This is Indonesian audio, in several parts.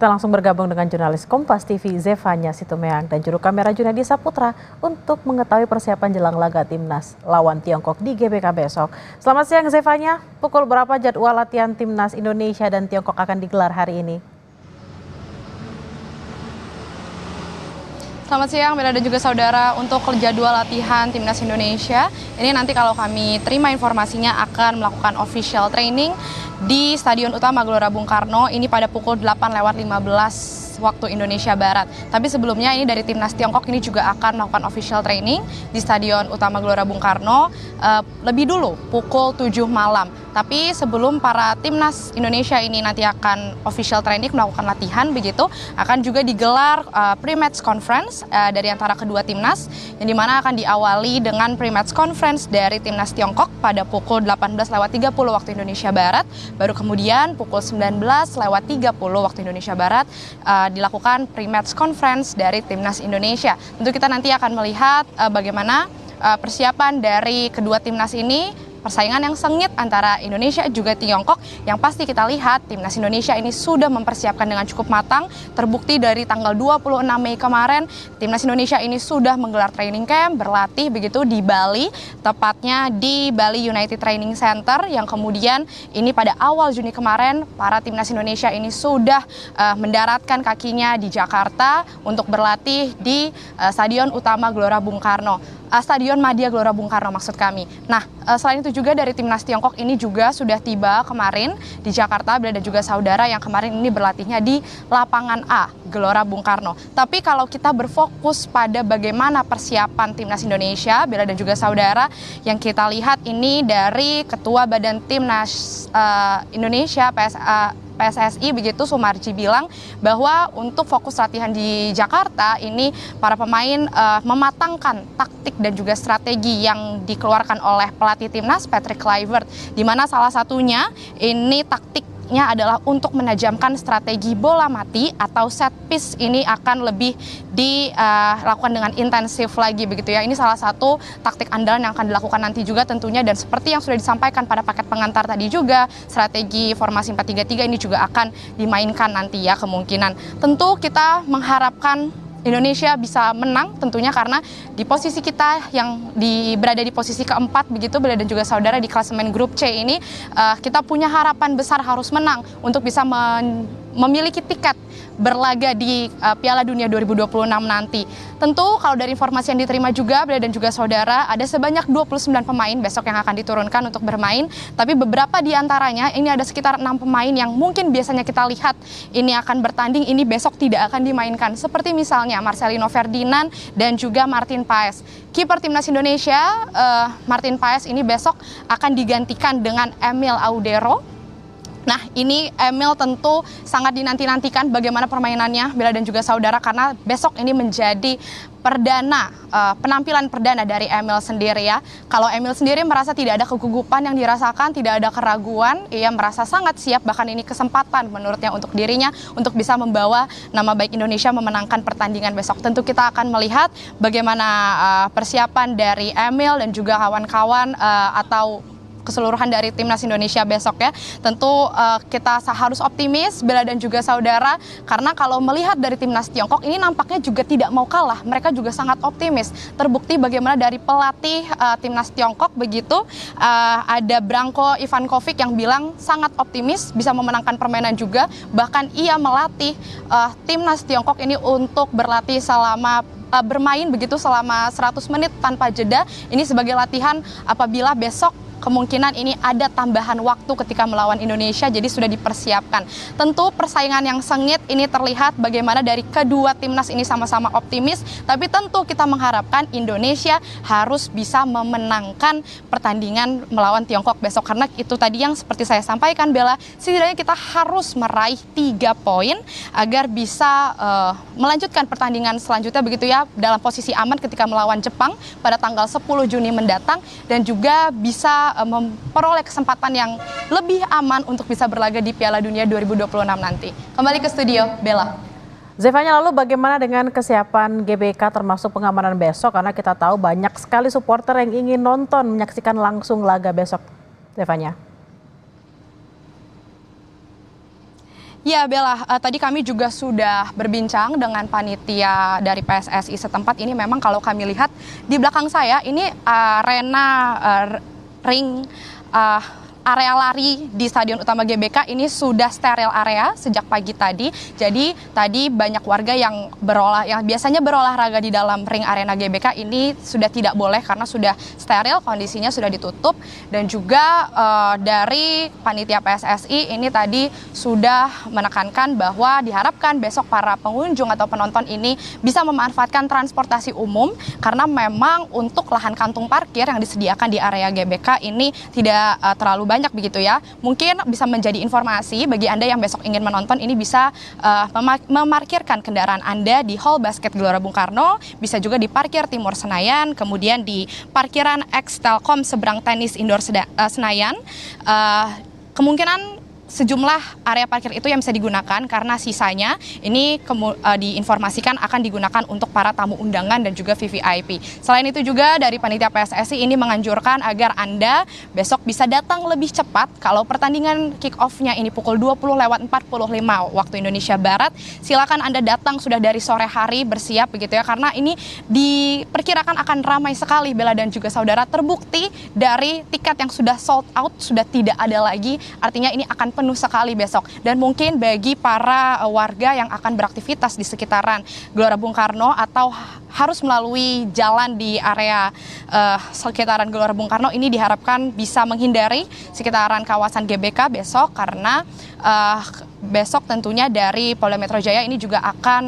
Kita langsung bergabung dengan jurnalis Kompas TV Zefanya Situmeang dan juru kamera Junedi Saputra untuk mengetahui persiapan jelang laga Timnas lawan Tiongkok di GBK besok. Selamat siang Zefanya, pukul berapa jadwal latihan Timnas Indonesia dan Tiongkok akan digelar hari ini? Selamat siang Bella dan juga saudara. Untuk jadwal latihan Timnas Indonesia, ini nanti kalau kami terima informasinya akan melakukan official training di Stadion Utama Gelora Bung Karno ini pada pukul 8.15 waktu Indonesia Barat. Tapi sebelumnya ini dari Timnas Tiongkok ini juga akan melakukan official training di Stadion Utama Gelora Bung Karno lebih dulu pukul 7 malam. Tapi sebelum para Timnas Indonesia ini nanti akan official training melakukan latihan begitu, akan juga digelar pre-match conference dari antara kedua timnas yang dimana akan diawali dengan pre-match conference dari Timnas Tiongkok pada pukul 18.30 waktu Indonesia Barat. Baru kemudian pukul 19.30 waktu Indonesia Barat dilakukan pre-match conference dari Timnas Indonesia. Tentu kita nanti akan melihat bagaimana persiapan dari kedua timnas ini. Persaingan yang sengit antara Indonesia juga Tiongkok, yang pasti kita lihat Timnas Indonesia ini sudah mempersiapkan dengan cukup matang. Terbukti dari tanggal 26 Mei kemarin, Timnas Indonesia ini sudah menggelar training camp, berlatih begitu di Bali, tepatnya di Bali United Training Center, yang kemudian ini pada awal Juni kemarin, para Timnas Indonesia ini sudah mendaratkan kakinya di Jakarta untuk berlatih di Stadion Utama Gelora Bung Karno. Stadion Madia Gelora Bung Karno maksud kami. Nah, selain itu juga dari Timnas Tiongkok ini juga sudah tiba kemarin di Jakarta, dan juga saudara yang kemarin ini berlatihnya di lapangan A Gelora Bung Karno. Tapi kalau kita berfokus pada bagaimana persiapan Timnas Indonesia, Bella dan juga saudara, yang kita lihat ini dari Ketua Badan Timnas Indonesia PSSI begitu Sumarji bilang bahwa untuk fokus latihan di Jakarta ini para pemain mematangkan taktik dan juga strategi yang dikeluarkan oleh pelatih timnas Patrick Kluivert, di mana salah satunya ini taktiknya adalah untuk menajamkan strategi bola mati atau set piece ini akan lebih dilakukan dengan intensif lagi begitu ya. Ini salah satu taktik andalan yang akan dilakukan nanti juga tentunya, dan seperti yang sudah disampaikan pada paket pengantar tadi juga, strategi formasi 4-3-3 ini juga akan dimainkan nanti ya kemungkinan. Tentu kita mengharapkan Indonesia bisa menang tentunya, karena di posisi kita yang berada di posisi keempat begitu Bella dan juga saudara di klasemen grup C ini, kita punya harapan besar harus menang untuk bisa memiliki tiket berlaga di Piala Dunia 2026 nanti. Tentu kalau dari informasi yang diterima juga Bella dan juga saudara, ada sebanyak 29 pemain besok yang akan diturunkan untuk bermain, tapi beberapa di antaranya ini ada sekitar 6 pemain yang mungkin biasanya kita lihat ini akan bertanding, ini besok tidak akan dimainkan. Seperti misalnya Marcelino Ferdinand dan juga Martin Paes. Kiper Timnas Indonesia Martin Paes ini besok akan digantikan dengan Emil Audero. Nah, ini Emil tentu sangat dinanti-nantikan bagaimana permainannya Bella dan juga saudara, karena besok ini menjadi penampilan perdana dari Emil sendiri ya. Kalau Emil sendiri merasa tidak ada kegugupan yang dirasakan, tidak ada keraguan, ia merasa sangat siap, bahkan ini kesempatan menurutnya untuk dirinya untuk bisa membawa nama baik Indonesia memenangkan pertandingan besok. Tentu kita akan melihat bagaimana persiapan dari Emil dan juga kawan-kawan atau keseluruhan dari Timnas Indonesia besok ya. Tentu kita harus optimis Bella dan juga saudara, karena kalau melihat dari Timnas Tiongkok ini nampaknya juga tidak mau kalah. Mereka juga sangat optimis. Terbukti bagaimana dari pelatih Timnas Tiongkok begitu, ada Branko Ivankovic yang bilang sangat optimis bisa memenangkan permainan juga. Bahkan ia melatih Timnas Tiongkok ini untuk berlatih selama bermain begitu selama 100 menit tanpa jeda. Ini sebagai latihan apabila besok kemungkinan ini ada tambahan waktu ketika melawan Indonesia, jadi sudah dipersiapkan. Tentu persaingan yang sengit ini terlihat bagaimana dari kedua timnas ini sama-sama optimis, tapi tentu kita mengharapkan Indonesia harus bisa memenangkan pertandingan melawan Tiongkok besok, karena itu tadi yang seperti saya sampaikan Bella, setidaknya kita harus meraih 3 poin agar bisa melanjutkan pertandingan selanjutnya begitu ya, dalam posisi aman ketika melawan Jepang pada tanggal 10 Juni mendatang, dan juga bisa memperoleh kesempatan yang lebih aman untuk bisa berlaga di Piala Dunia 2026 nanti. Kembali ke studio, Bella. Zefanya, lalu bagaimana dengan kesiapan GBK termasuk pengamanan besok? Karena kita tahu banyak sekali supporter yang ingin nonton, menyaksikan langsung laga besok. Zefanya. Ya Bella, tadi kami juga sudah berbincang dengan panitia dari PSSI setempat. Ini memang kalau kami lihat di belakang saya ini arena ring area lari di Stadion Utama GBK ini sudah steril area sejak pagi tadi. Jadi tadi banyak warga yang biasanya berolahraga di dalam ring arena GBK ini sudah tidak boleh karena sudah steril, kondisinya sudah ditutup. Dan juga dari panitia PSSI ini tadi sudah menekankan bahwa diharapkan besok para pengunjung atau penonton ini bisa memanfaatkan transportasi umum karena memang untuk lahan kantung parkir yang disediakan di area GBK ini tidak terlalu banyak begitu ya. Mungkin bisa menjadi informasi bagi Anda yang besok ingin menonton, ini bisa memarkirkan kendaraan Anda di Hall Basket Gelora Bung Karno, bisa juga di parkir Timur Senayan, kemudian di parkiran X Telkom seberang tenis indoor Senayan. Kemungkinan sejumlah area parkir itu yang bisa digunakan karena sisanya ini diinformasikan akan digunakan untuk para tamu undangan dan juga VVIP. Selain itu juga dari panitia PSSI ini menganjurkan agar Anda besok bisa datang lebih cepat. Kalau pertandingan kick off-nya ini pukul 20:45 waktu Indonesia Barat, silakan Anda datang sudah dari sore hari bersiap begitu ya, karena ini diperkirakan akan ramai sekali Bella dan juga saudara. Terbukti dari tiket yang sudah sold out sudah tidak ada lagi, artinya ini akan penuh sekali besok. Dan mungkin bagi para warga yang akan beraktivitas di sekitaran Gelora Bung Karno atau harus melalui jalan di area sekitaran Gelora Bung Karno, ini diharapkan bisa menghindari sekitaran kawasan GBK besok karena besok tentunya dari Polda Metro Jaya ini juga akan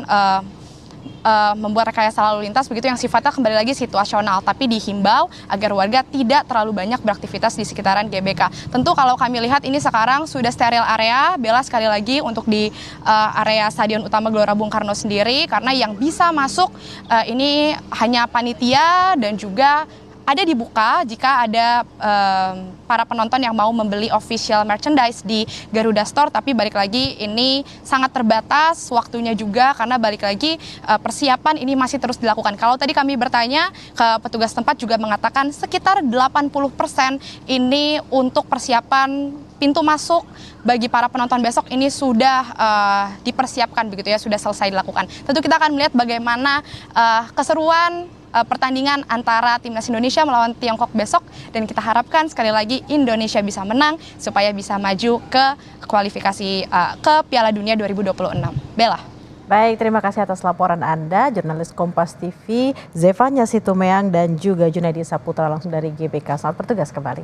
membuat rekayasa lalu lintas begitu yang sifatnya kembali lagi situasional, tapi dihimbau agar warga tidak terlalu banyak beraktivitas di sekitaran GBK. Tentu kalau kami lihat ini sekarang sudah steril area, Bella, sekali lagi untuk di area Stadion Utama Gelora Bung Karno sendiri, karena yang bisa masuk ini hanya panitia dan juga ada dibuka jika ada para penonton yang mau membeli official merchandise di Garuda Store, tapi balik lagi ini sangat terbatas waktunya juga karena balik lagi persiapan ini masih terus dilakukan. Kalau tadi kami bertanya ke petugas tempat juga mengatakan sekitar 80% ini untuk persiapan pintu masuk bagi para penonton besok ini sudah dipersiapkan begitu ya, sudah selesai dilakukan. Tentu kita akan melihat bagaimana keseruan pertandingan antara Timnas Indonesia melawan Tiongkok besok, dan kita harapkan sekali lagi Indonesia bisa menang supaya bisa maju ke kualifikasi ke Piala Dunia 2026. Bella. Baik, terima kasih atas laporan Anda, jurnalis Kompas TV Zefanya Situmeang dan juga Junaidi Saputra langsung dari GBK. Selamat bertugas kembali.